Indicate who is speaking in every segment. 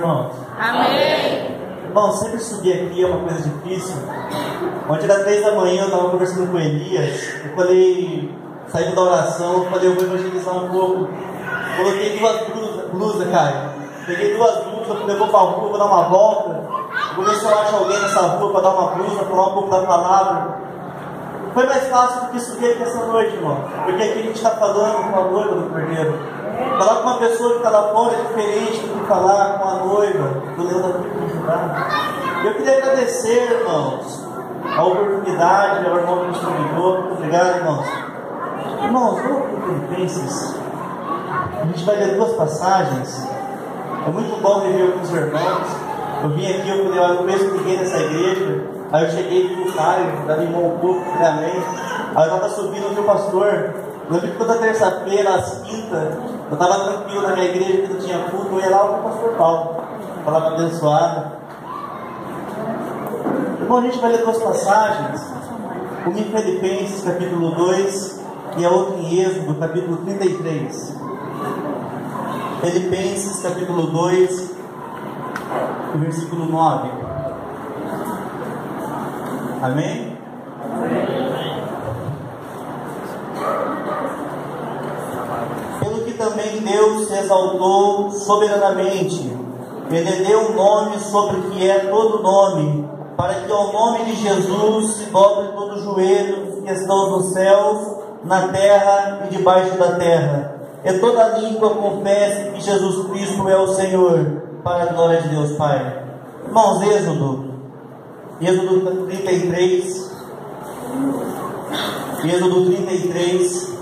Speaker 1: irmãos?
Speaker 2: Amém.
Speaker 1: Irmão, sempre subir aqui é uma coisa difícil. Ontem era 3 da manhã, eu estava conversando com o Elias. Eu falei, saindo da oração, eu falei, eu vou evangelizar um pouco. Coloquei 2 blusas, Caio. Peguei 2 blusas, falei, eu vou para a rua, vou dar uma volta. Vou ver se eu acho alguém nessa rua para dar uma blusa, falar um pouco da palavra. Foi mais fácil do que subir aqui essa noite, irmão. Porque aqui a gente está falando com a noiva do Cordeiro. Falar com uma pessoa que está lá fora é diferente do que falar com a noiva do Deus da Trindade. Eu queria agradecer, irmãos, a oportunidade, ao irmão que nos convidou. Muito obrigado, irmãos. Irmãos, vamos para Filipenses. A gente vai ler 2 passagens. É muito bom rever com os irmãos. Eu vim aqui, eu falei, olha, eu conheço ninguém nessa igreja. Aí eu cheguei com o Caio, animou um pouco, falei amém. Aí eu estava subindo o meu pastor. Eu lembro que toda terça-feira, às quintas, eu estava tranquilo na minha igreja, que não tinha culto, eu ia lá com o pastor Paulo, falava abençoado. Irmão, a gente vai ler 2 passagens. Uma em Filipenses, capítulo 2, e a outra em Êxodo, capítulo 33. Filipenses, capítulo 2, versículo 9. Amém? Pelo que também Deus se exaltou soberanamente, Ele deu um nome sobre o que é todo nome, para que ao nome de Jesus se dobre todo joelho que estão nos céus, na terra e debaixo da terra, e toda língua confesse que Jesus Cristo é o Senhor, para a glória de Deus Pai. Irmãos, Êxodo 33, Êxodo 33,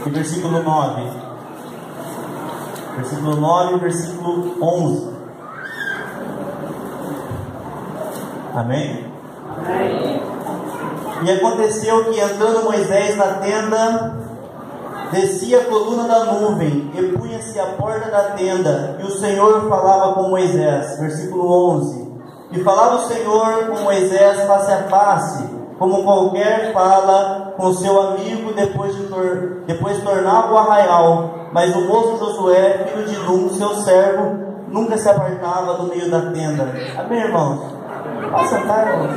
Speaker 1: e versículo 9, versículo 9 e versículo 11. Amém?
Speaker 2: Amém.
Speaker 1: E aconteceu que, entrando Moisés na tenda, descia a coluna da nuvem e punha-se à porta da tenda, e o Senhor falava com Moisés. Versículo 11. E falava o Senhor com Moisés face a face, como qualquer fala com seu amigo depois tornava o arraial. Mas o moço Josué, filho de Nun, seu servo, nunca se apartava do meio da tenda. Amém, irmãos? Pode sentar, irmãos.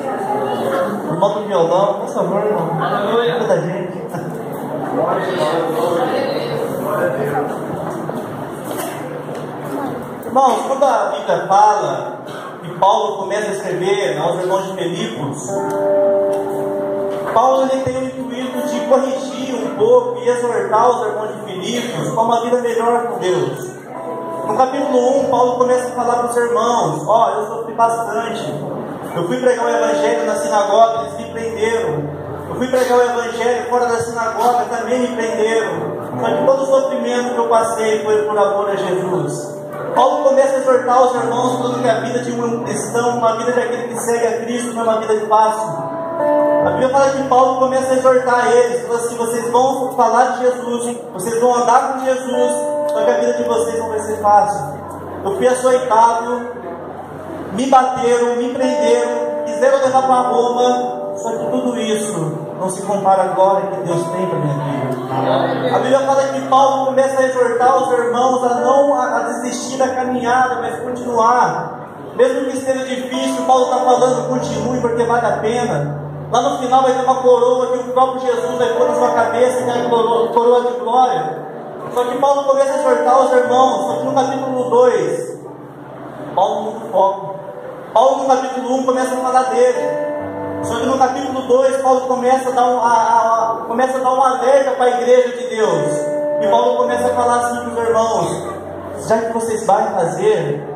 Speaker 1: Irmão do violão, por favor, irmão. Ajuda da gente. Irmãos, quando a Bíblia fala e Paulo começa a escrever aos irmãos de Filipos, Paulo ele tem o intuito de corrigir um pouco e exortar os irmãos de Filipos para uma vida melhor com Deus. No capítulo 1, Paulo começa a falar para os irmãos: ó, eu sofri bastante. Eu fui pregar o evangelho na sinagoga, eles me prenderam. Eu fui pregar o evangelho fora da sinagoga, também me prenderam. Só que todo o sofrimento que eu passei foi por amor a Jesus. Paulo começa a exortar os irmãos, falando que a vida de um cristão, uma vida de aquele que segue a Cristo, não é uma vida fácil. A Bíblia fala que Paulo começa a exortar eles, fala assim: vocês vão falar de Jesus, vocês vão andar com Jesus, só que a vida de vocês não vai ser fácil. Eu fui açoitado, me bateram, me prenderam, quiseram levar para Roma, só que tudo isso não se compara à glória que Deus tem para a minha vida. A Bíblia fala que Paulo começa a exortar os irmãos a não desistir da caminhada, mas continuar. Mesmo que esteja difícil, Paulo está falando: continue, porque vale a pena. Lá no final vai ter uma coroa que o próprio Jesus vai pôr na sua cabeça, que é a coroa de glória. Só que Paulo começa a exortar os irmãos, só que no capítulo 2, Paulo muda o foco. Paulo no capítulo 1 começa a falar dele. Só que no capítulo 2, Paulo começa a dar um alerta para a igreja de Deus. E Paulo começa a falar assim para os irmãos: já que vocês vão fazer,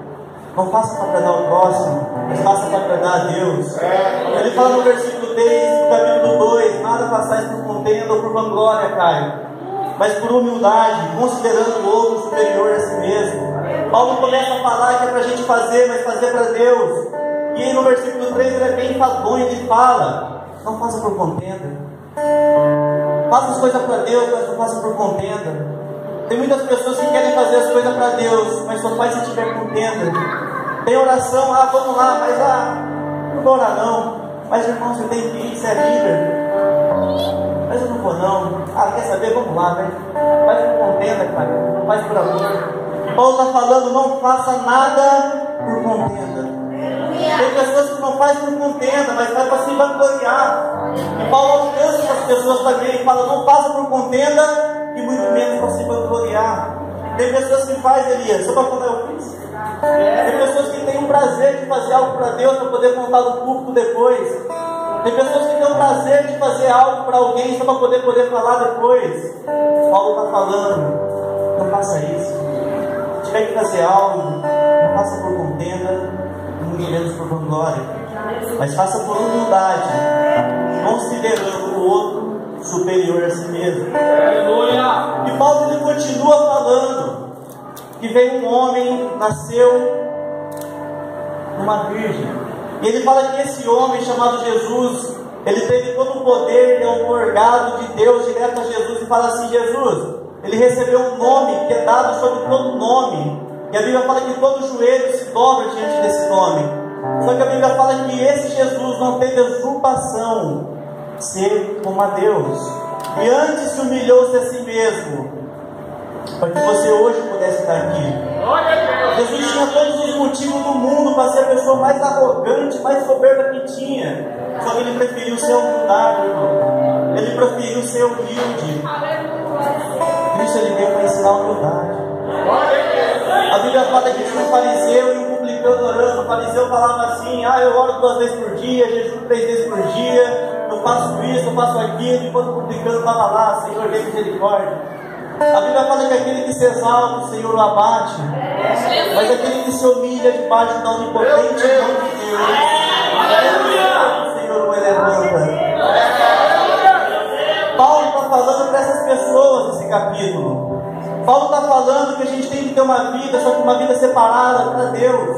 Speaker 1: não faça para agradar o próximo, mas faça para agradar a Deus. Ele fala no versículo 3 do capítulo 2: nada façais por contenda ou por vanglória, Caio, mas por humildade, considerando o outro superior a si mesmo. Paulo começa a falar que é para a gente fazer, mas fazer para Deus. E aí no versículo 3 ele é bem enfadonho, ele fala: não faça por contenda. Faça as coisas para Deus, mas não faça por contenda. Tem muitas pessoas que querem fazer as coisas para Deus, mas só faz se tiver contenda. Tem oração: vamos lá, mas não vou orar não. Mas irmão, você tem que ir, você é líder. Mas eu não vou não. Quer saber? Vamos lá, né? Faz por contenda, cara. Faz por amor. Paulo está falando, não faça nada por contenda. Tem pessoas que não fazem por contenda, mas faz para se vangloriar. E Paulo alcança essas pessoas também. Ele fala, não faça por contenda e muito menos para se vangloriar. Tem pessoas que fazem, Elias, só para quando eu fiz. Tem pessoas que têm o prazer de fazer algo para Deus para poder contar no público depois. Tem pessoas que têm o prazer de fazer algo para alguém só para poder falar depois. Paulo está falando, não faça isso. Se tiver que fazer algo, não faça por contenda, muito menos por vanglória, mas faça por humildade, considerando o outro superior a si mesmo. E Paulo ele continua falando que veio um homem, nasceu uma virgem. E ele fala que esse homem chamado Jesus, ele teve todo o poder, ele é um orgado de Deus direto a Jesus, e fala assim, Jesus, ele recebeu um nome que é dado sobre todo nome. E a Bíblia fala que todo joelho se dobra diante desse nome. Só que a Bíblia fala que esse Jesus não teve usurpação, ser como a Deus. E antes se humilhou-se a si mesmo, para que você hoje pudesse estar aqui. Jesus tinha todos os motivos do mundo para ser a pessoa mais arrogante, mais soberba que tinha. Só que ele preferiu ser humildade, irmão. Ele preferiu ser humilde. Cristo ele veio para ensinar a humildade. A Bíblia fala que tinha um fariseu e um publicano orando. O fariseu falava assim, eu oro 2 vezes por dia, jejuo 3 vezes por dia, eu faço isso, eu faço aquilo, enquanto o publicano estava lá, Senhor, dê misericórdia. A Bíblia fala que aquele que se exalta, o Senhor o abate, mas aquele que se humilha debaixo da onipotente mão de Deus, o Senhor o levanta. Paulo está falando para essas pessoas nesse capítulo. Paulo está falando que a gente tem que ter uma vida, só que uma vida separada para Deus.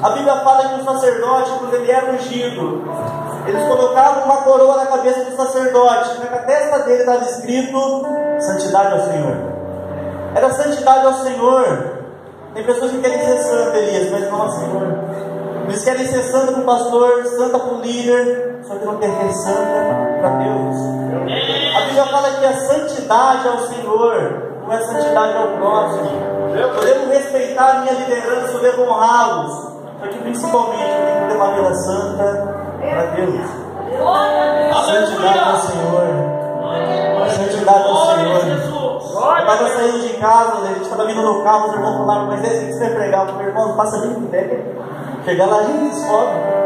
Speaker 1: A Bíblia fala que o sacerdote, quando ele era ungido, eles colocavam uma coroa na cabeça do sacerdote, na testa dele estava escrito santidade ao Senhor. Era santidade ao Senhor. Tem pessoas que querem ser santas, Elias, mas não ao Senhor. Eles querem ser santa para o pastor, santa para o líder, só que não querem ser santa para Deus. A Bíblia fala que a santidade ao Senhor, não é santidade ao próximo. Podemos respeitar a minha liderança, eu devo honrá-los, só que principalmente eu tenho que ter uma vida santa para Deus. Santidade ao Senhor. Santidade ao Senhor. Eu estava saindo de casa, a gente estava vindo no carro, os irmãos falaram, mas esse que você vai pregar, o meu irmão não passa nem ideia. Chegar lá, a gente descobre.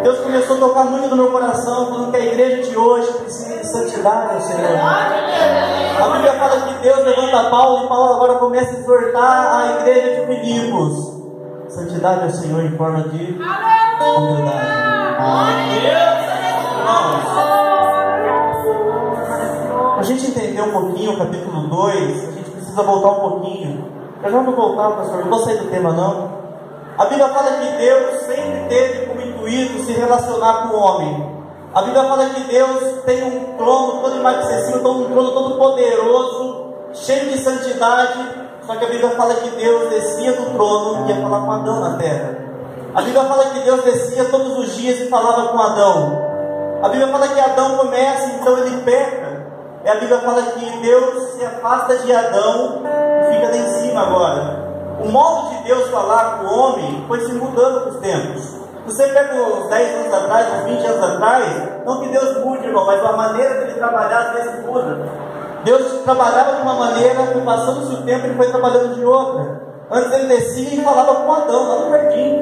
Speaker 1: Deus começou a tocar muito no meu coração, falando que a igreja de hoje precisa de santidade ao Senhor. A Bíblia fala que Deus levanta Paulo, e Paulo agora começa a exortar a igreja de Filipos. Santidade ao Senhor em forma de humildade. A gente entender um pouquinho o capítulo 2, a gente precisa voltar um pouquinho. Eu já vou voltar, pastor, não vou sair do tema não. A Bíblia fala que Deus sempre teve como intuito se relacionar com o homem. A Bíblia fala que Deus tem um trono todo inacessível, um trono todo poderoso, cheio de santidade. Só que a Bíblia fala que Deus descia do trono e ia falar com Adão na terra. A Bíblia fala que Deus descia todos os dias e falava com Adão. A Bíblia fala que Adão começa, então ele peca. E a Bíblia fala que Deus se afasta de Adão e fica lá em cima agora. O modo de Deus falar com o homem foi se mudando com os tempos. Você pega uns 10 anos atrás, uns 20 anos atrás, não que Deus mude, irmão, mas a maneira de ele trabalhar às vezes muda. Deus trabalhava de uma maneira, passando-se o tempo, ele foi trabalhando de outra. Antes ele descia e falava com Adão, lá no jardim.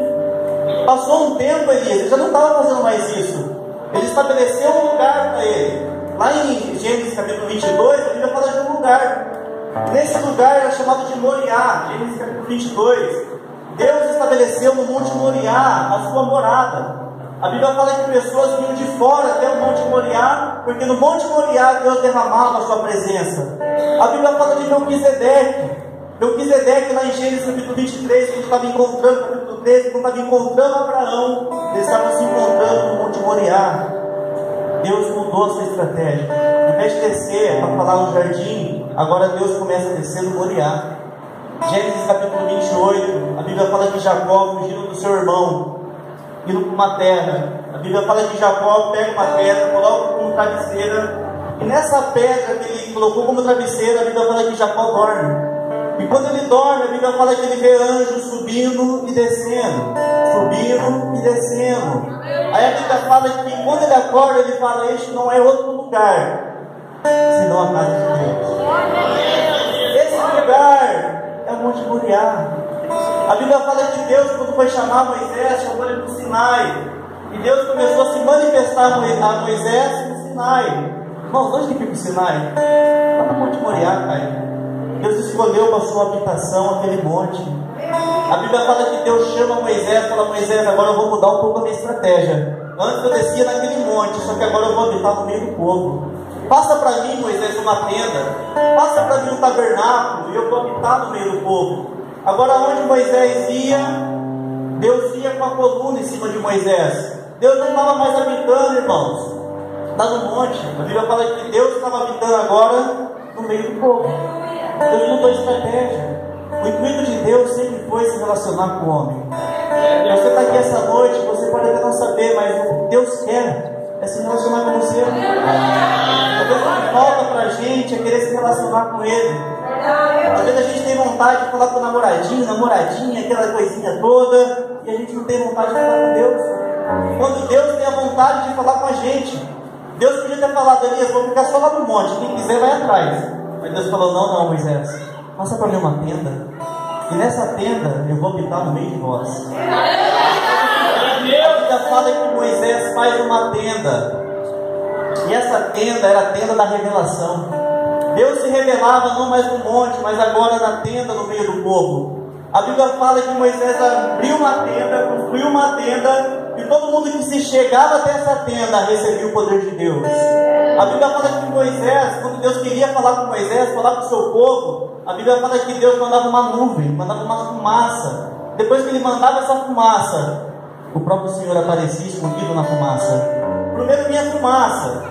Speaker 1: Passou um tempo, ele já não estava fazendo mais isso. Ele estabeleceu um lugar para ele. Lá em Gênesis capítulo 22, a Bíblia fala de um lugar. Nesse lugar era chamado de Moriá. Gênesis capítulo 22. Deus estabeleceu no Monte Moriá a sua morada. A Bíblia fala que pessoas vinham de fora até o Monte Moriá, porque no Monte Moriá Deus derramava a sua presença. A Bíblia fala de Melquisedeque. Melquisedeque lá em Gênesis capítulo 23, que a gente estava encontrando, capítulo 13, quando estava encontrando Abraão, eles estavam se encontrando no Monte Moriá. Deus mudou a sua estratégia. Ao invés de descer para falar no jardim, agora Deus começa a descer no Moriá. Gênesis capítulo 28, a Bíblia fala que Jacó fugindo do seu irmão, indo para uma terra. A Bíblia fala que Jacó pega uma pedra, coloca como travesseira, e nessa pedra que ele colocou como travesseira, a Bíblia fala que Jacó dorme. E quando ele dorme, a Bíblia fala que ele vê anjos subindo e descendo. Subindo e descendo. Aí a Bíblia fala que quando ele acorda, ele fala: este não é outro lugar senão a casa de Deus. Esse lugar é o Monte Moriá. A Bíblia fala que Deus, quando foi chamar Moisés, chamou ele para o Sinai. E Deus começou a se manifestar a Moisés no Sinai. Irmãos, onde que fica o Sinai? Lá no Monte Moriá, Pai. Deus escolheu para sua habitação aquele monte. A Bíblia fala que Deus chama Moisés e fala: Moisés, agora eu vou mudar um pouco a minha estratégia. Antes eu descia naquele monte, só que agora eu vou habitar no meio do povo. Faça para mim, Moisés, uma tenda. Faça para mim um tabernáculo e eu vou habitar no meio do povo. Agora, onde Moisés ia, Deus ia com a coluna em cima de Moisés. Deus não estava mais habitando, irmãos, lá no monte. A Bíblia fala que Deus estava habitando agora no meio do povo. Deus mudou a estratégia. O intuito de Deus sempre foi se relacionar com o homem. Você está aqui essa noite, você pode até não saber, mas o que Deus quer é se relacionar com você. Às vezes o que falta para a gente é querer se relacionar com Ele. Às vezes a gente tem vontade de falar com o namoradinha, aquela coisinha toda, e a gente não tem vontade de falar com Deus. Quando Deus tem a vontade de falar com a gente, Deus podia ter falado: Elias, vou ficar só lá no monte, quem quiser vai atrás. Mas Deus falou: não, Moisés, faça para mim uma tenda, e nessa tenda eu vou habitar no meio de vós. A Bíblia fala que Moisés faz uma tenda, e essa tenda era a tenda da revelação. Deus se revelava não mais no monte, mas agora na tenda no meio do povo. A Bíblia fala que Moisés abriu uma tenda, construiu uma tenda, e todo mundo que se chegava até essa tenda recebia o poder de Deus. A Bíblia fala que Moisés, quando Deus queria falar com Moisés, falar com o seu povo, a Bíblia fala que Deus mandava uma nuvem, mandava uma fumaça. Depois que ele mandava essa fumaça, o próprio Senhor aparecia escondido na fumaça. Primeiro vinha a fumaça,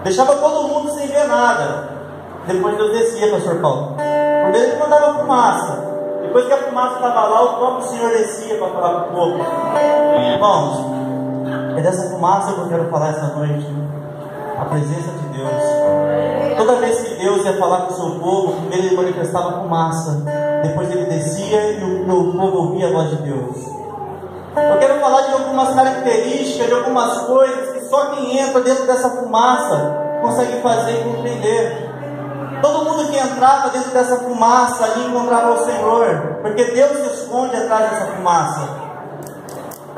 Speaker 1: deixava todo mundo sem ver nada. Depois Deus descia, pastor Paulo. Primeiro ele mandava fumaça. Depois que a fumaça estava lá, o próprio Senhor descia para falar com o povo. Irmãos, é dessa fumaça que eu quero falar essa noite. A presença de Deus. Toda vez que Deus ia falar com o seu povo, primeiro ele manifestava fumaça. Depois ele descia e o povo ouvia a voz de Deus. Eu quero falar de algumas características, de algumas coisas que só quem entra dentro dessa fumaça consegue fazer e compreender. Todo mundo que entrava dentro dessa fumaça ali encontrava o Senhor, porque Deus se esconde atrás dessa fumaça.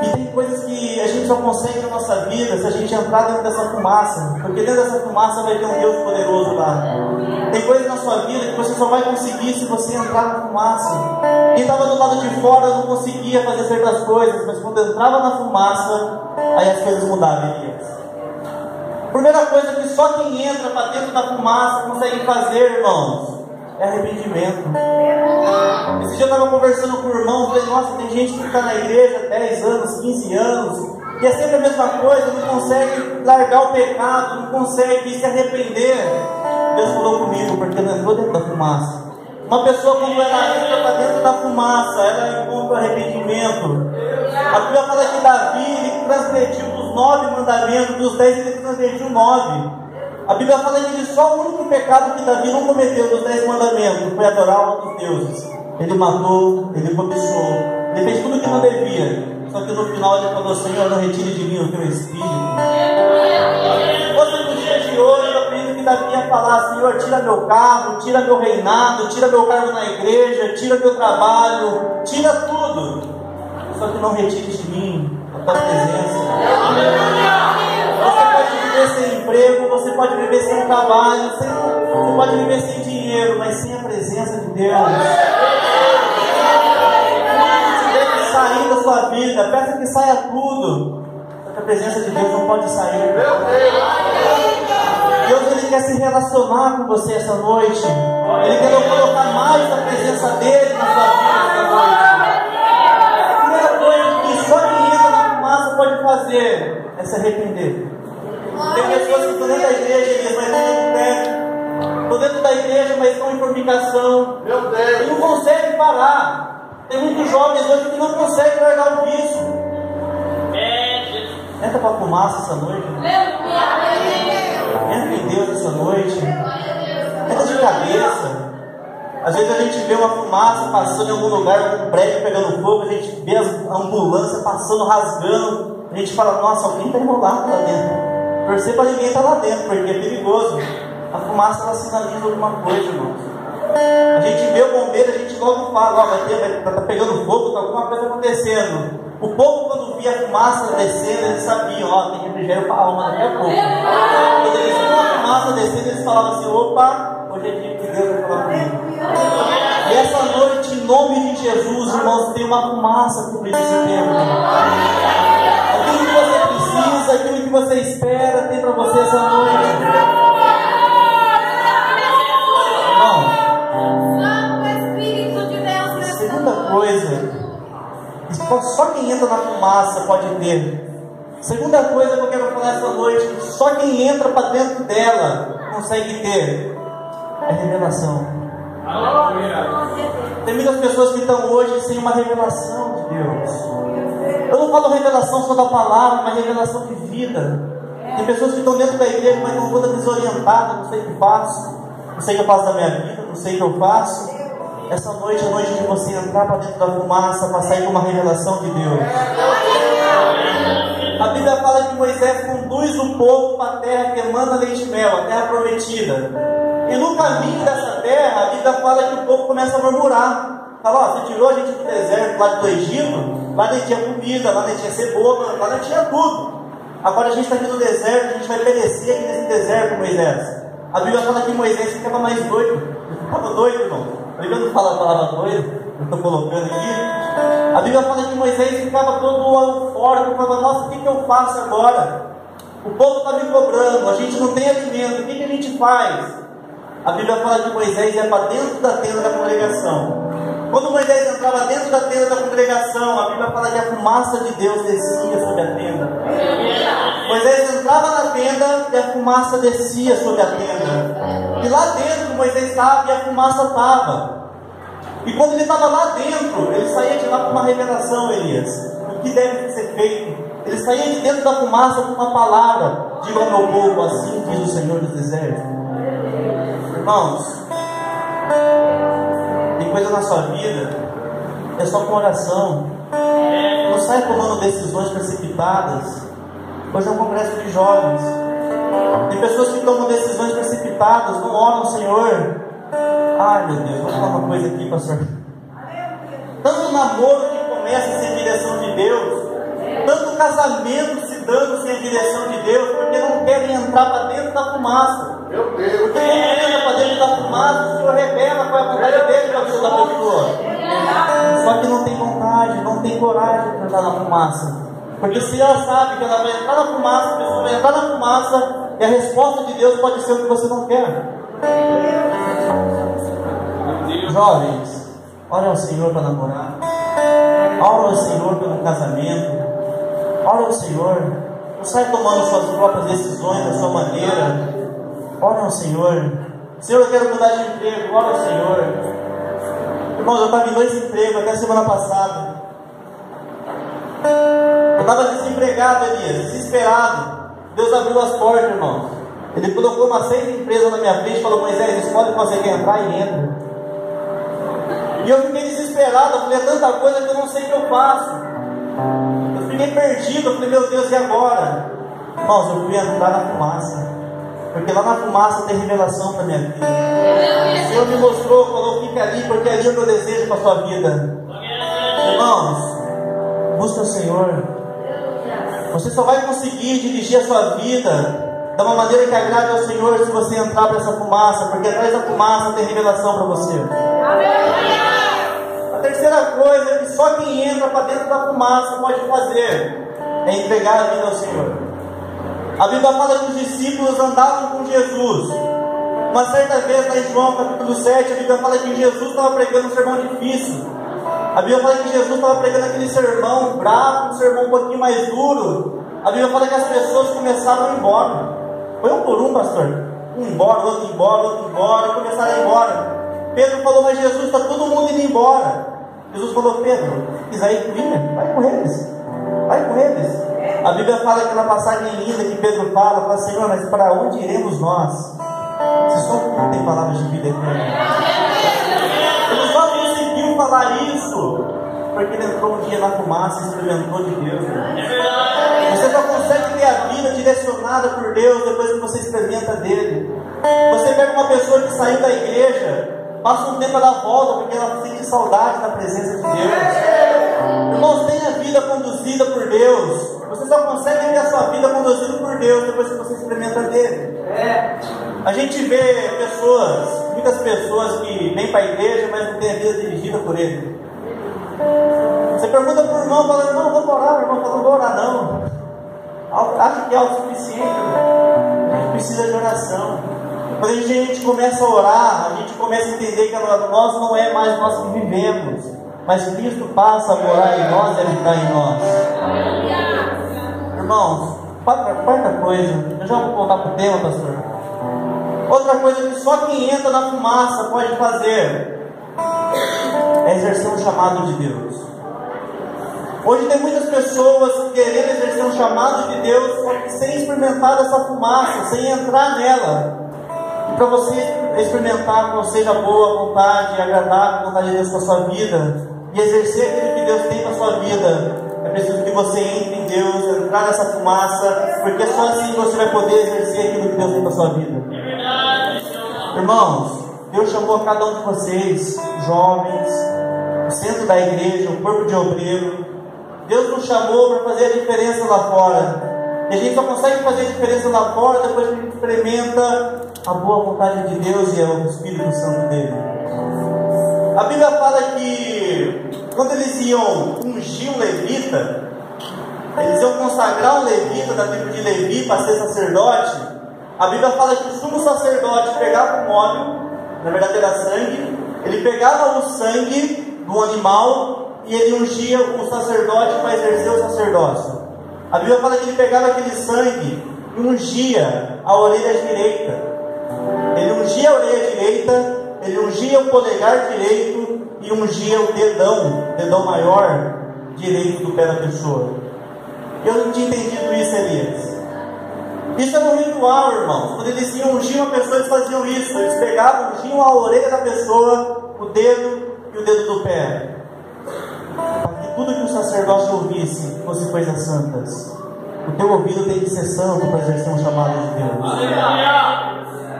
Speaker 1: E tem coisas que a gente só consegue na nossa vida se a gente entrar dentro dessa fumaça, porque dentro dessa fumaça vai ter um Deus poderoso lá. Tem coisas na sua vida que você só vai conseguir se você entrar na fumaça. Quem estava do lado de fora não conseguia fazer certas coisas, mas quando entrava na fumaça, aí as coisas mudavam, Elias. Primeira coisa que só quem entra para dentro da fumaça consegue fazer, irmãos, é arrependimento. Esse dia eu estava conversando com o irmão, falei: nossa, tem gente que está na igreja 10 anos, 15 anos, e é sempre a mesma coisa, não consegue largar o pecado, não consegue se arrepender. Deus falou comigo, porque não entrou dentro da fumaça. Uma pessoa, quando ela entra para dentro da fumaça, ela encontra arrependimento. A Bíblia fala que Davi, ele transgrediu dos 9 mandamentos, dos 10 ele transgrediu 9. A Bíblia fala que só o único pecado que Davi não cometeu dos 10 mandamentos foi adorar outros deuses. Ele matou, ele cobiçou, ele fez tudo o que não devia. Só que no final ele falou: Senhor, não retire de mim o teu espírito. Hoje, no dia de hoje, eu acredito que Davi ia falar: Senhor, tira meu carro, tira meu reinado, tira meu cargo na igreja, tira meu trabalho, tira tudo. Só que não retire de mim a tua presença. Você pode viver sem emprego, você pode viver sem trabalho, você pode viver sem dinheiro, mas sem a presença de Deus. Se sair da sua vida, peça que saia tudo. Só que a presença de Deus não pode sair. Deus, ele quer se relacionar com você essa noite. Ele quer colocar mais a presença dele na sua vida essa noite. Só quem entra na fumaça pode fazer é se arrepender. Tem pessoas que estão dentro da igreja, mas estão em pé. Estão dentro da igreja, mas estão em fornicação. E não conseguem parar. Tem muitos jovens hoje que não conseguem largar o vício. Entra para a fumaça essa noite. Entra em Deus essa noite. Entra de cabeça. Às vezes a gente vê uma fumaça passando em algum lugar, um prédio pegando fogo, a gente vê a ambulância passando, rasgando. A gente fala, nossa, alguém está enrolado lá dentro. Torcer para ninguém estar lá dentro, porque é perigoso. A fumaça, ela sinaliza alguma coisa, irmãos. A gente vê o bombeiro, a gente logo fala, ó, tá pegando fogo, tá alguma coisa acontecendo. O povo, quando via a fumaça descendo, eles sabiam, ó, tem refrigério para a alma daqui a pouco. Quando eles viam a fumaça descendo, eles falavam assim, opa, hoje é dia que Deus vai falar comigo. E essa noite, em nome de Jesus, irmãos, tem uma fumaça cobrindo esse tempo. Aquilo que você precisa, aquilo que você espera, tem para você essa noite. Segunda coisa, só quem entra na fumaça pode ter. Segunda coisa que eu quero falar essa noite, só quem entra para dentro dela consegue ter, é revelação. Tem muitas pessoas que estão hoje sem uma revelação de Deus. Eu não falo revelação só da palavra, mas revelação de vida. Tem pessoas que estão dentro da igreja, mas estão todas desorientadas, não sei o que faço, não sei o que eu faço da minha vida, não sei o que eu faço. Essa noite é a noite de você entrar para dentro da fumaça, para sair com uma revelação de Deus. A Bíblia fala que Moisés conduz o povo para a terra que emana leite e mel, a terra prometida. E no caminho dessa terra, a Bíblia fala que o povo começa a murmurar. Fala, ó, você tirou a gente do deserto, lá do Egito, lá não tinha comida, lá não tinha cebola, lá não tinha tudo. Agora a gente está aqui no deserto, a gente vai perecer aqui nesse deserto, Moisés. A Bíblia fala que Moisés ficava mais doido. Ele ficava doido, irmão. A Bíblia não fala a palavra doido, eu estou colocando aqui. A Bíblia fala que Moisés ficava todo eufórico, falava, nossa, o que eu faço agora? O povo está me cobrando, a gente não tem alimento, o que a gente faz? A Bíblia fala que Moisés ia para dentro da tenda da congregação. Quando Moisés entrava dentro da tenda da congregação, a Bíblia fala que a fumaça de Deus descia sobre a tenda. Moisés entrava na tenda e a fumaça descia sobre a tenda. E lá dentro Moisés estava e a fumaça estava. E quando ele estava lá dentro, ele saía de lá com uma revelação, Elias. O que deve ser feito? Ele saía de dentro da fumaça com uma palavra. Diga ao meu povo, assim diz o Senhor dos Exércitos. Irmãos, tem coisa na sua vida, é só com oração. Não sai tomando decisões precipitadas. Hoje é um congresso de jovens. Tem pessoas que tomam decisões precipitadas, não oram ao Senhor. Ai meu Deus, vou falar uma coisa aqui, pastor. Tanto namoro que começa sem direção de Deus, tanto casamento se dando sem a direção de Deus, porque não querem entrar para dentro da fumaça. Porque quando entra para dentro da fumaça, o Senhor revela qual é a vontade dele para a vida da pessoa. Só que não tem vontade, não tem coragem de entrar na fumaça. Porque se ela sabe que ela vai entrar na fumaça, a pessoa vai entrar na fumaça, e a resposta de Deus pode ser o que você não quer. Jovens, ore ao Senhor para namorar, ore ao Senhor pelo casamento, ore ao Senhor, não sai tomando suas próprias decisões da sua maneira. Ore ao Senhor. Senhor, eu quero mudar de emprego, ore ao Senhor. Irmãos, eu estava em 2 empregos até a semana passada. Eu estava desempregado, Elias, desesperado. Deus abriu as portas, irmãos. Ele colocou umas 6 empresas na minha frente e falou, Moisés, escolhe que você quer entrar e entra. E eu fiquei desesperado, eu falei, é tanta coisa que eu não sei o que eu faço. Eu fiquei perdido, eu falei, meu Deus, e agora? Irmãos, eu fui entrar na fumaça. Porque lá na fumaça tem revelação para minha vida. O Senhor me mostrou, falou, fica ali, porque ali é o meu desejo para a sua vida. Irmãos, busca o Senhor. Você só vai conseguir dirigir a sua vida de uma maneira que agrade ao Senhor se você entrar para essa fumaça, porque atrás da fumaça tem revelação para você. A terceira coisa é que só quem entra para dentro da fumaça pode fazer é entregar a vida ao Senhor. A Bíblia fala que os discípulos andavam com Jesus. Uma certa vez, lá em João capítulo 7, a Bíblia fala que Jesus estava pregando um sermão difícil. A Bíblia fala que Jesus estava pregando aquele sermão bravo, um sermão um pouquinho mais duro. A Bíblia fala que as pessoas começaram a ir embora. Foi um por um, pastor. Um embora, outro embora, outro embora, começaram a ir embora. Pedro falou, mas Jesus, está todo mundo indo embora. Jesus falou, Pedro, quiser ir comigo? Vai com eles. Vai com eles. A Bíblia fala aquela passagem linda que Pedro fala, Senhor, mas para onde iremos nós? Se só tu tem palavras de vida eterna. Ele só conseguiu falar isso porque ele entrou um dia na fumaça e experimentou de Deus. Você só consegue ter a vida direcionada por Deus depois que você experimenta dele. Você pega uma pessoa que saiu da igreja, passa um tempo, ela volta porque ela sente saudade da presença de Deus. Irmãos, tenha a vida conduzida por Deus. Você só consegue ter a sua vida conduzida por Deus depois que você experimenta dele. A gente vê pessoas, muitas pessoas que vêm para a igreja, mas não têm a vida dirigida por ele. Você pergunta para o irmão, fala, irmão, vamos orar. O irmão fala, não vou orar não. Acha que é autossuficiente. A gente precisa de oração. Quando a gente começa a orar, a gente começa a entender que nós não é mais nós que vivemos, mas Cristo passa a morar em nós e habitar em nós. Irmãos, quarta coisa, eu já vou voltar para o tema, pastor. Outra coisa que só quem entra na fumaça pode fazer é exercer um chamado de Deus. Hoje tem muitas pessoas querendo exercer um chamado de Deus, só que sem experimentar essa fumaça, sem entrar nela. E para você experimentar qual seja a boa vontade, agradar a vontade de Deus para a sua vida, e exercer aquilo que Deus tem para a sua vida, é preciso que você entre em Deus, entrar nessa fumaça, porque só assim você vai poder exercer aquilo que Deus tem para a sua vida. Irmãos, Deus chamou a cada um de vocês, jovens, o centro da igreja, o corpo de obreiro. Deus nos chamou para fazer a diferença lá fora. E a gente só consegue fazer a diferença lá fora depois que a gente experimenta a boa vontade de Deus e o Espírito Santo dele. A Bíblia fala que quando eles iam ungir um levita, eles iam consagrar um levita da tribo de Levi para ser sacerdote. A Bíblia fala que o sumo sacerdote pegava um óleo, na verdade era sangue, ele pegava o sangue do animal e ele ungia o sacerdote para exercer o sacerdócio. A Bíblia fala que ele pegava aquele sangue e ungia a orelha direita. Ele ungia a orelha direita, ele ungia o polegar direito e ungia o dedão maior direito do pé da pessoa. Eu não tinha entendido isso, Elias. Isso era um ritual, irmãos. Quando eles iam ungir uma pessoa, eles faziam isso. Eles pegavam, ungiam a orelha da pessoa, o dedo e o dedo do pé, para que tudo que o sacerdote ouvisse fosse coisas santas. O teu ouvido tem que ser santo para exercer um chamado de Deus.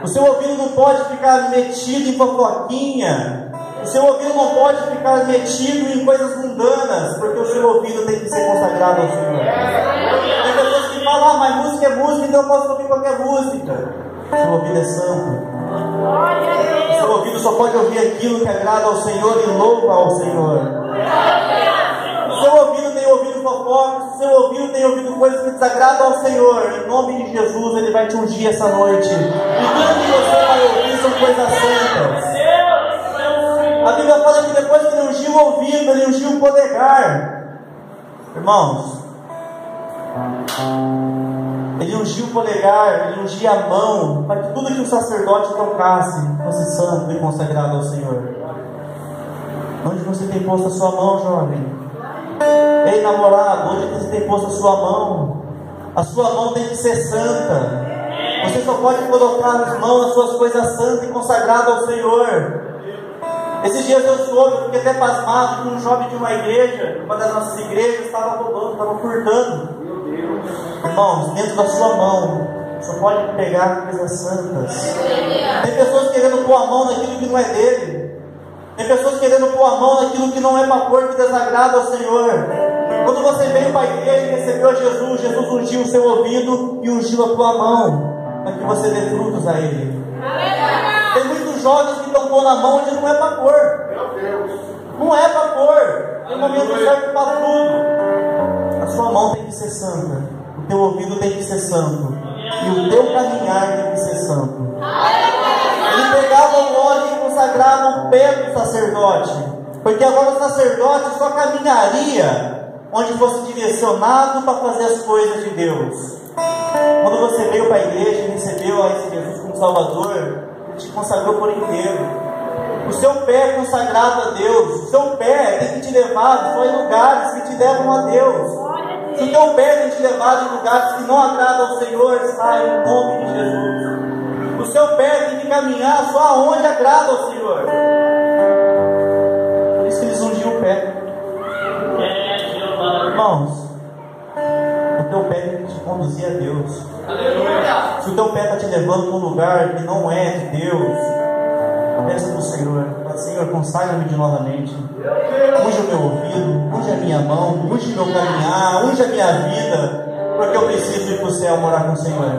Speaker 1: O seu ouvido não pode ficar metido em fofoquinha. O seu ouvido não pode ficar metido em coisas mundanas, porque o seu ouvido tem que ser consagrado ao Senhor. Tem pessoas que falam, mas música é música, então eu posso ouvir qualquer música. O seu ouvido é santo. O seu ouvido só pode ouvir aquilo que agrada ao Senhor e louva ao Senhor. O seu ouvido tem ouvido fofocas, o seu ouvido tem ouvido coisas que desagradam ao Senhor. Em nome de Jesus, Ele vai te ungir essa noite. E tudo que você vai ouvir são coisas santas. A Bíblia fala que depois que Ele ungiu o ouvido, Ele ungiu o polegar. Irmãos, Ele ungia o polegar, Ele ungia a mão, para que tudo que o sacerdote tocasse fosse santo e consagrado ao Senhor. Onde você tem posto a sua mão, jovem? Ei, namorado, onde você tem posto a sua mão? A sua mão tem que ser santa. Você só pode colocar as mãos nas suas coisas santas e consagradas ao Senhor. Esses dias eu soube, fiquei até pasmado, que um jovem de uma igreja, uma das nossas igrejas, estava roubando, estava furtando. Irmãos, dentro da sua mão só pode pegar coisas santas. Tem pessoas querendo pôr a mão naquilo que não é dele. Tem pessoas querendo pôr a mão naquilo que não é para pôr, que desagrada ao Senhor. Quando você veio para a igreja e recebeu a Jesus, Jesus ungiu o seu ouvido e ungiu a tua mão, para que você dê frutos a Ele. Tem muitos jovens que estão pondo a mão onde não é para pôr. Não é para pôr. Tem momento certo para tudo. A sua mão tem que ser santa. O teu ouvido tem que ser santo. E o teu caminhar tem que ser santo. Ele pegava o óleo e consagrava o pé do sacerdote. Porque agora o sacerdote só caminharia onde fosse direcionado para fazer as coisas de Deus. Quando você veio para a igreja e recebeu a esse Jesus como Salvador, Ele te consagrou por inteiro. O seu pé é consagrado a Deus. O seu pé tem que te levar só em lugares que te levam a Deus. Se o teu pé tem te levado em lugares que não agradam ao Senhor, sai em nome de Jesus. O seu pé tem que caminhar só aonde agrada ao Senhor. pé tem que te conduzir a Deus.
Speaker 2: Aleluia.
Speaker 1: Se o teu pé está te levando para um lugar que não é de Deus, peça para o Senhor. Fala, Senhor, consagra-me de novamente. Unge o meu ouvido, unge a minha mão, unge o meu caminhar, unge a minha vida, porque eu preciso ir para o céu morar com o Senhor.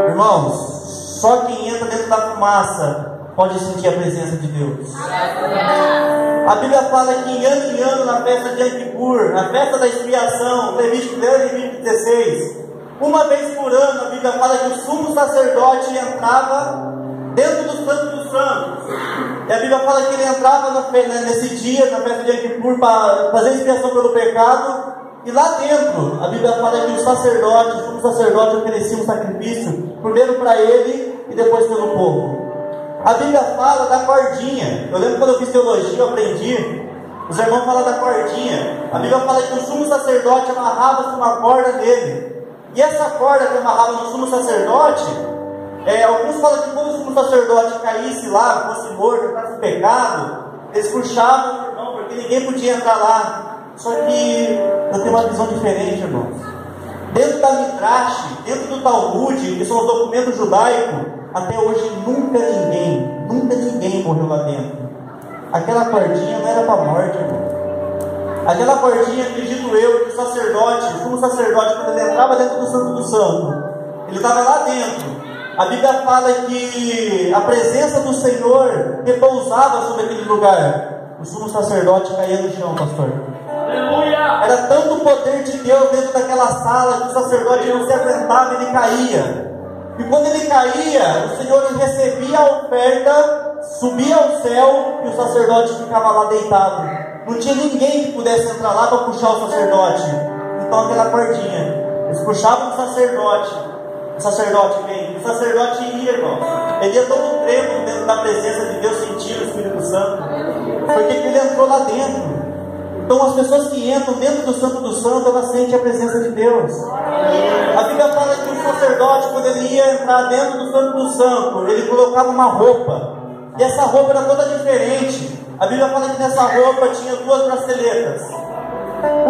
Speaker 1: Irmãos, só quem entra dentro da fumaça pode sentir a presença de Deus. A Bíblia fala que em ano na festa de Yom Kippur, na festa da expiação, Levítico 10 e Levítico 16, uma vez por ano, a Bíblia fala que o sumo sacerdote entrava dentro do Santo dos Santos. E a Bíblia fala que ele entrava nesse dia, na festa de Yom Kippur, para fazer expiação pelo pecado. E lá dentro, a Bíblia fala que o sumo sacerdote oferecia um sacrifício, primeiro para ele e depois pelo povo. A Bíblia fala da cordinha. Eu lembro quando eu fiz teologia, eu aprendi. Os irmãos falam da cordinha. A Bíblia fala que o sumo sacerdote amarrava-se uma corda nele. E essa corda que amarrava no sumo sacerdote, alguns falam que quando o sumo sacerdote caísse lá, fosse morto, entrasse em pecado, eles puxavam o irmão, porque ninguém podia entrar lá. Só que eu tenho uma visão diferente, irmãos. Dentro da Midrash, dentro do Talmud, que são os documentos judaicos, até hoje nunca ninguém morreu lá dentro. Aquela cordinha não era para a morte, irmão. Aquela cordinha, acredito eu, que o sumo sacerdote, quando ele entrava dentro do Santo do Santo, ele estava lá dentro. A Bíblia fala que a presença do Senhor repousava sobre aquele lugar. O sumo sacerdote caía no chão, pastor.
Speaker 2: Aleluia.
Speaker 1: Era tanto o poder de Deus dentro daquela sala que o sacerdote não se aguentava e ele caía. E quando ele caía, o Senhor recebia a oferta, subia ao céu e o sacerdote ficava lá deitado. Não tinha ninguém que pudesse entrar lá para puxar o sacerdote. Então aquela cordinha, eles puxavam o sacerdote vem, o sacerdote ia, irmão. Ele ia todo tremo dentro da presença de Deus, sentir o Espírito Santo, porque ele entrou lá dentro. Então as pessoas que entram dentro do Santo do Santo, elas sentem a presença de Deus. A Bíblia fala que o sacerdote, quando ele ia entrar dentro do Santo do Santo, ele colocava uma roupa, e essa roupa era toda diferente. A Bíblia fala que nessa roupa tinha 2 braceletas.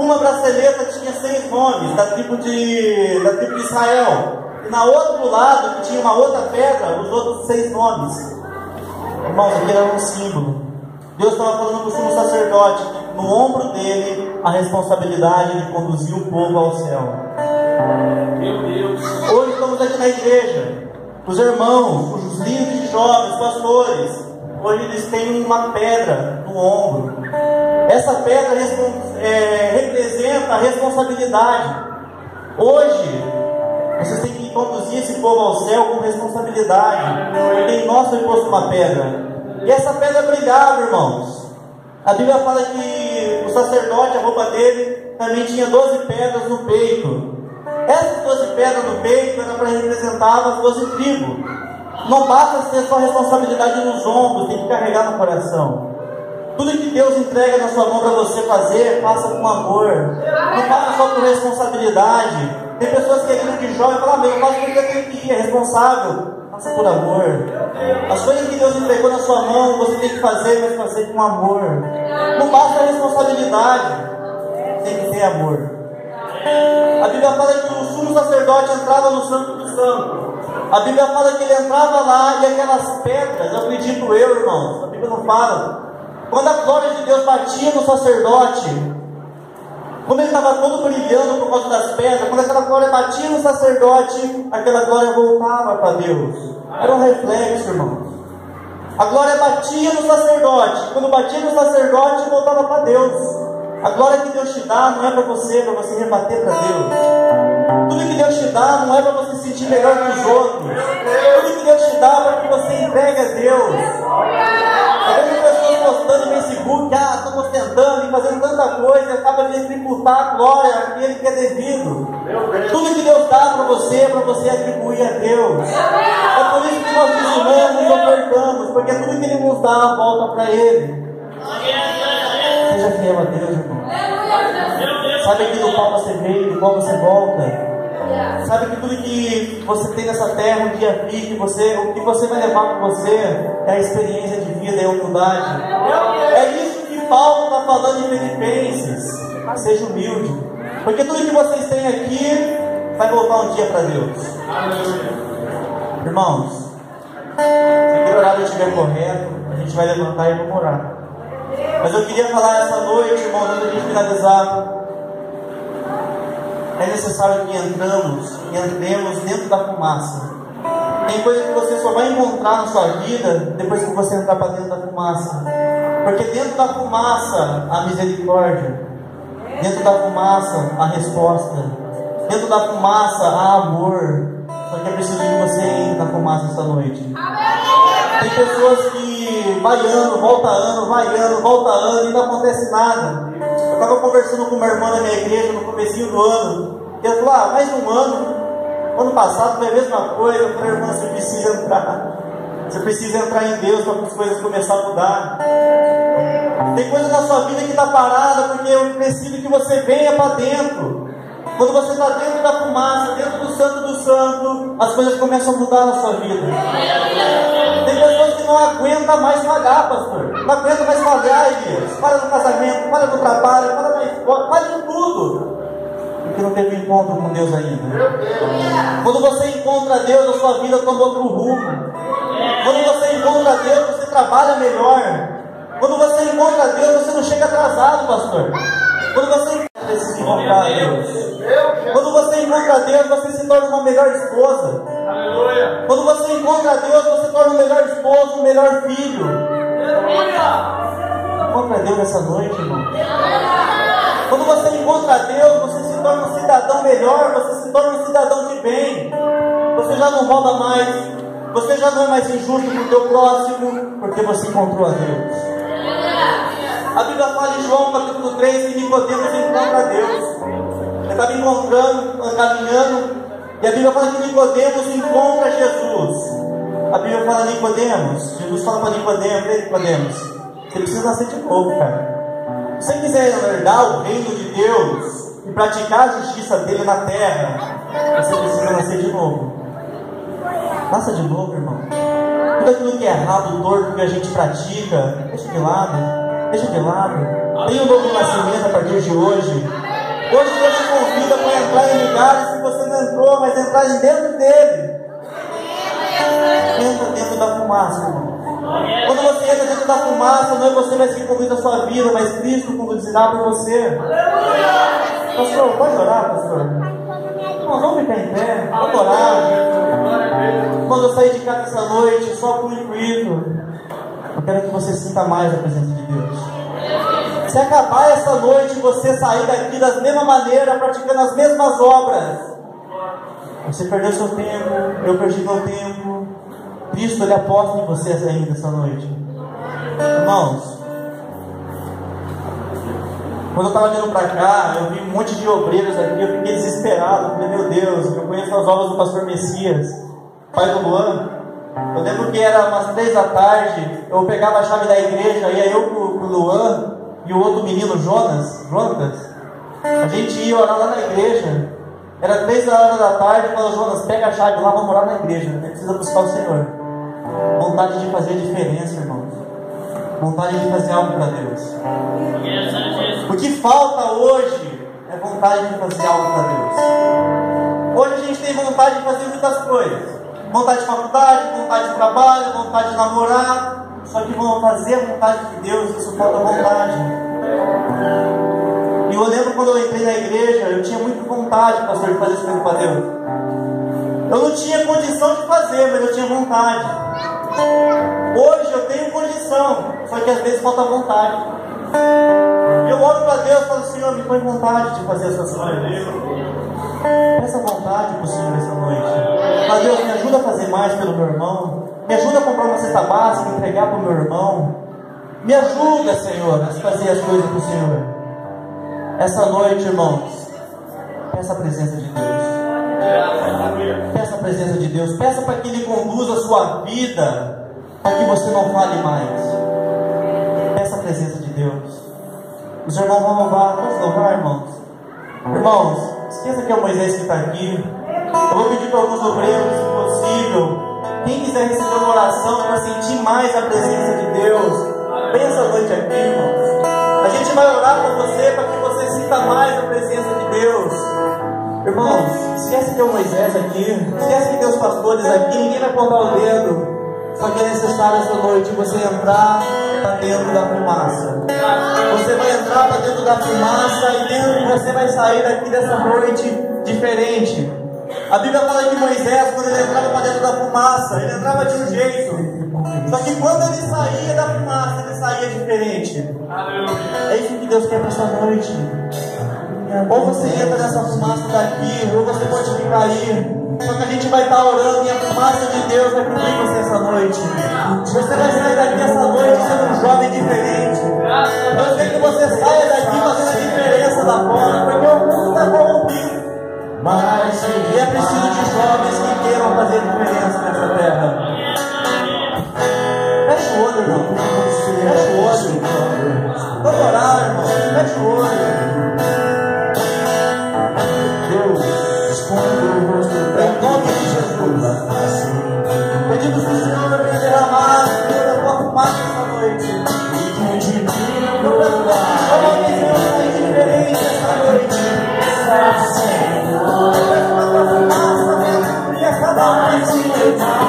Speaker 1: Uma braceleta tinha 6 nomes da tribo de Israel, e na outro lado, que tinha uma outra pedra, os outros 6 nomes. Irmãos, aqui era um símbolo. Deus estava falando para o sumo sacerdote, no ombro dele, a responsabilidade de conduzir o povo ao céu.
Speaker 2: Meu Deus.
Speaker 1: Hoje estamos aqui na igreja, os irmãos, os líderes de jovens, pastores, hoje eles têm uma pedra no ombro. Essa pedra representa a responsabilidade. Hoje, vocês têm que conduzir esse povo ao céu com responsabilidade, porque em nós foi posto uma pedra. E essa pedra brilhava, irmãos. A Bíblia fala que o sacerdote, a roupa dele, também tinha 12 pedras no peito. Essas 12 pedras no peito eram para representar as 12 tribos. Não basta ter só responsabilidade nos ombros, tem que carregar no coração. Tudo que Deus entrega na sua mão para você fazer, faça com amor. Não faça só por responsabilidade. Tem pessoas que é grupo de jovem e falam, eu faço porque eu tenho que ir, é responsável. Faça por amor. As coisas que Deus entregou na sua mão, você tem que fazer, mas fazer com amor. Não basta a responsabilidade, tem que ter amor. A Bíblia fala que o sumo sacerdote entrava no Santo do Santo. A Bíblia fala que ele entrava lá e aquelas pedras, eu acredito eu, irmãos, a Bíblia não fala. Quando a glória de Deus batia no sacerdote, como ele estava todo brilhando por causa das pedras, quando aquela glória batia no sacerdote, aquela glória voltava para Deus. Era um reflexo, irmãos. A glória batia no sacerdote. Quando batia no sacerdote, voltava para Deus. A glória que Deus te dá não é para você rebater para Deus. Tudo que Deus te dá não é para você se sentir melhor que os outros. Tudo que Deus te dá é para que você entregue a Deus. Às vezes pessoas postando no Facebook, estão ostentando e fazendo tanta coisa, e acaba de tributar a glória àquele que é devido. Tudo que Deus dá para você é para você atribuir a Deus. É por isso que nós dizimamos e ofertamos, porque tudo que Ele nos dá volta para Ele. Seja fiel a Deus, irmão. Sabe que do qual você veio, do qual você volta. Sabe que tudo que você tem nessa terra um dia fica, o que você vai levar com você é a experiência de vida e a humildade. É isso que Paulo está falando em Filipenses. Seja humilde. Porque tudo que vocês têm aqui vai voltar um dia para Deus. Irmãos, se aquele horário estiver correto, a gente vai levantar e vamos orar. Mas eu queria falar essa noite, irmão, antes de a gente finalizar. É necessário que entremos dentro da fumaça. Tem coisa que você só vai encontrar na sua vida depois que você entrar para dentro da fumaça. Porque dentro da fumaça há misericórdia. Dentro da fumaça há resposta. Dentro da fumaça há amor. Só que é preciso que você entre na fumaça essa noite. Tem pessoas que vai ano, volta ano e não acontece nada. Eu estava conversando com uma irmã da minha igreja no comecinho do ano. E ela falou, mais um ano. Ano passado foi a mesma coisa. Eu falei, irmã, você precisa entrar. Você precisa entrar em Deus para que as coisas começarem a mudar. Tem coisa na sua vida que está parada porque eu preciso que você venha para dentro. Quando você está dentro da fumaça, dentro do santo, as coisas começam a mudar na sua vida. Tem pessoas que não aguentam mais falhar, pastor. Não aguentam mais falhar, Elias. Para no casamento, para no trabalho, para na escola, para em tudo. Porque não teve encontro com Deus ainda. Quando você encontra Deus, a sua vida toma outro rumo. Quando você encontra Deus, você trabalha melhor. Quando você encontra Deus, você não chega atrasado, pastor. Quando você precisa encontrar Deus. Quando você encontra Deus, você se torna uma melhor esposa. Quando você encontra Deus, você torna um melhor esposo, um melhor filho. Encontra Deus essa noite, irmão. Quando você encontra Deus, você se torna um cidadão melhor, você se torna um cidadão de bem. Você já não rouba mais, você já não é mais injusto com o teu próximo, porque você encontrou a Deus. A Bíblia fala em João capítulo 3 que Nicodemos encontra a Deus. Ele estava encontrando, caminhando, e a Bíblia fala que Nicodemos encontra Jesus. A Bíblia fala Nicodemos, Jesus fala para Nicodemos, você precisa nascer de novo, cara. Se você quiser herdar o reino de Deus e praticar a justiça dele na terra, você precisa nascer de novo. Nasça de novo, irmão. Tudo aquilo que é errado, torto que a gente pratica, deixa de lado. Tem um novo nascimento a partir de hoje. Hoje Deus te convida para entrar em lugares que você não entrou, mas entrar dentro dele. Entra dentro da fumaça, irmão. Quando você entra dentro da fumaça, não é você vai ser conduzir a sua vida, mas Cristo conduzirá por você. Pastor, pode orar, pastor? Não, vamos ficar em pé, vamos orar. Quando eu sair de casa essa noite, só com o intuito, eu quero que você sinta mais a presença de Deus. Se acabar essa noite, você sair daqui da mesma maneira, praticando as mesmas obras, você perdeu seu tempo, eu perdi meu tempo. Cristo, Ele aposta em você ainda essa noite. Irmãos, quando eu estava vindo para cá, eu vi um monte de obreiros aqui, eu fiquei desesperado. Eu falei, meu Deus, eu conheço as obras do pastor Messias, pai do Luan. Eu lembro que era umas 3 da tarde, eu pegava a chave da igreja, ia eu pro Luan e o outro menino, Jonas, a gente ia orar lá na igreja. Era 3 horas da tarde, falou, Jonas, pega a chave lá, vamos orar na igreja, a gente precisa buscar o Senhor. Vontade de fazer a diferença, irmãos. Vontade de fazer algo para Deus. O que falta hoje é vontade de fazer algo para Deus. Hoje a gente tem vontade de fazer muitas coisas. Vontade de faculdade, vontade de trabalho, vontade de namorar. Só que vão fazer a vontade de Deus, isso falta vontade. E eu lembro quando eu entrei na igreja, eu tinha muita vontade, pastor, de fazer as coisas para Deus. Eu não tinha condição de fazer, mas eu tinha vontade. Hoje eu tenho condição, só que às vezes falta vontade. Eu oro para Deus e falo, Senhor, me põe vontade de fazer essas coisas. Peça vontade para o Senhor essa noite. Mas Deus, me ajuda a fazer mais pelo meu irmão. Me ajuda a comprar uma cesta básica e entregar para o meu irmão. Me ajuda, Senhor, a fazer as coisas para o Senhor. Essa noite, irmãos, peça a presença de Deus. Peça a presença de Deus. Peça para que Ele conduza a sua vida, para que você não fale mais. Peça a presença de Deus. Os irmãos vão louvar. Vamos louvar, irmãos? Irmãos, esqueça que é o Moisés que está aqui. Eu vou pedir para alguns obreiros, se possível, quem quiser receber uma oração para sentir mais a presença de Deus, venha essa noite aqui, irmãos. A gente vai orar por você para que você se necessita mais da presença de Deus. Irmãos, esquece que tem o Moisés aqui, esquece que tem os pastores aqui, ninguém vai apontar o dedo. Só que é necessário essa noite você entrar para dentro da fumaça. Você vai entrar para dentro da fumaça e você vai sair daqui dessa noite diferente. A Bíblia fala que Moisés, quando ele entrava para dentro da fumaça, ele entrava de um jeito. Só que quando ele saía da fumaça, ele saía diferente. É isso que Deus quer para essa noite. Ou você entra nessa fumaça daqui, ou você pode ficar aí. Só que a gente vai estar orando e a fumaça de Deus vai cobrir você essa noite. Você vai sair daqui essa noite sendo um jovem diferente. Eu sei que você saia daqui fazendo a diferença lá fora, porque o mundo está corrompido. E é preciso de jovens que queiram fazer diferença nessa terra. Fecha o olho, irmão. Fecha o olho. Vamos orar, irmão. Fecha o olho. Em nome de Jesus, pedimos que o Senhor venha derramar toda a tua fumaça essa noite. Como que Deus sai diferente essa noite. A tua fumaça venha cobrir a cada um essa noite.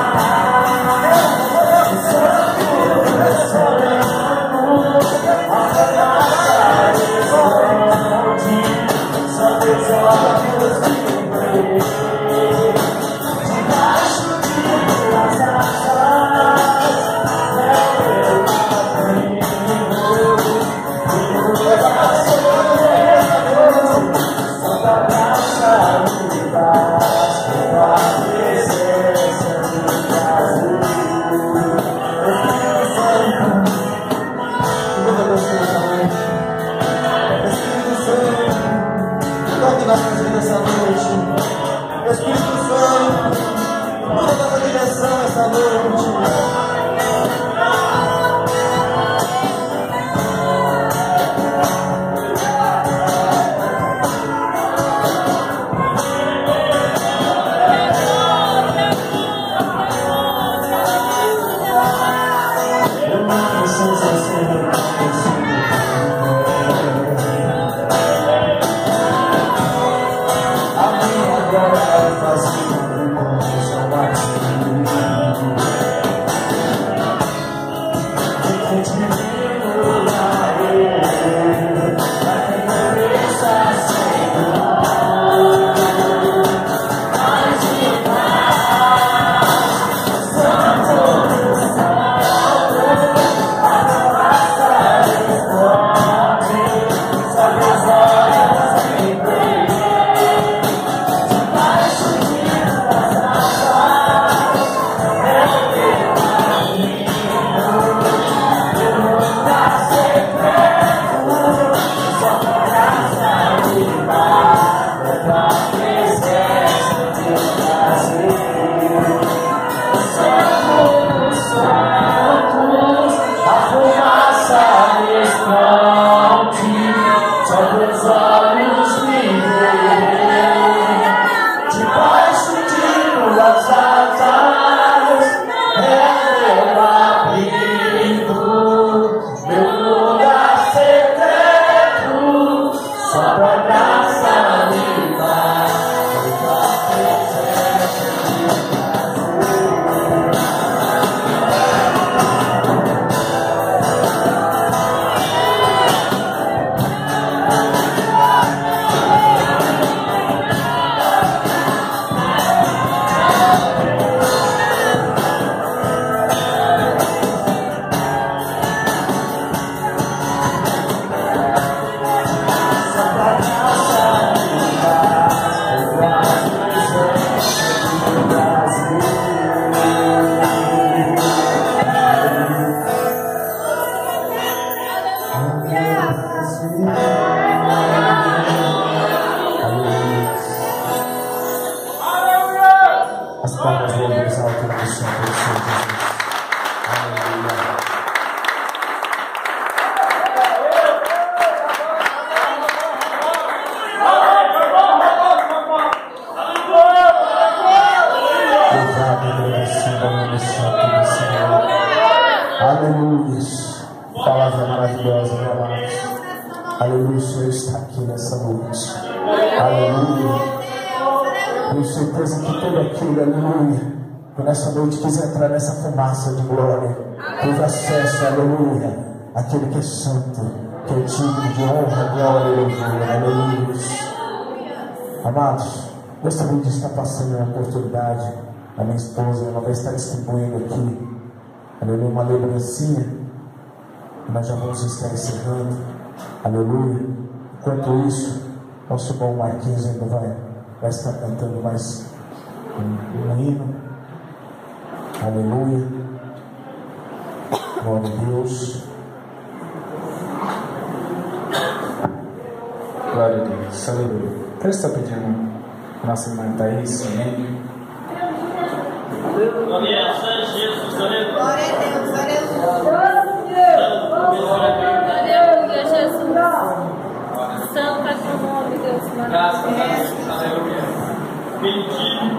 Speaker 3: Aleluia. Palavra maravilhosa, meu amados. Aleluia, o Senhor está aqui nessa noite. Aleluia. Tenho certeza que todo aquele, aleluia, que nessa noite quis entrar nessa fumaça de glória, teve acesso, aleluia, àquele que é santo, que é digno de honra, glória e louvor. Aleluia. Amados, gostaria de estar passando a oportunidade. A minha esposa, ela vai estar distribuindo aqui, aleluia, uma lembrancinha. Nós já vamos estar encerrando. Aleluia. Enquanto isso, nosso bom Marquinhos ainda vai estar cantando mais um hino. Aleluia. Glória a Deus. Glória a Deus. Aleluia. Quero estar pedindo a nossa irmã Thaís, amém.
Speaker 2: Glória a Jesus.
Speaker 4: Glória a Deus. Aleluia, Jesus. Santo é o nome, Deus.
Speaker 2: Graças a Deus. Aleluia. Bendito.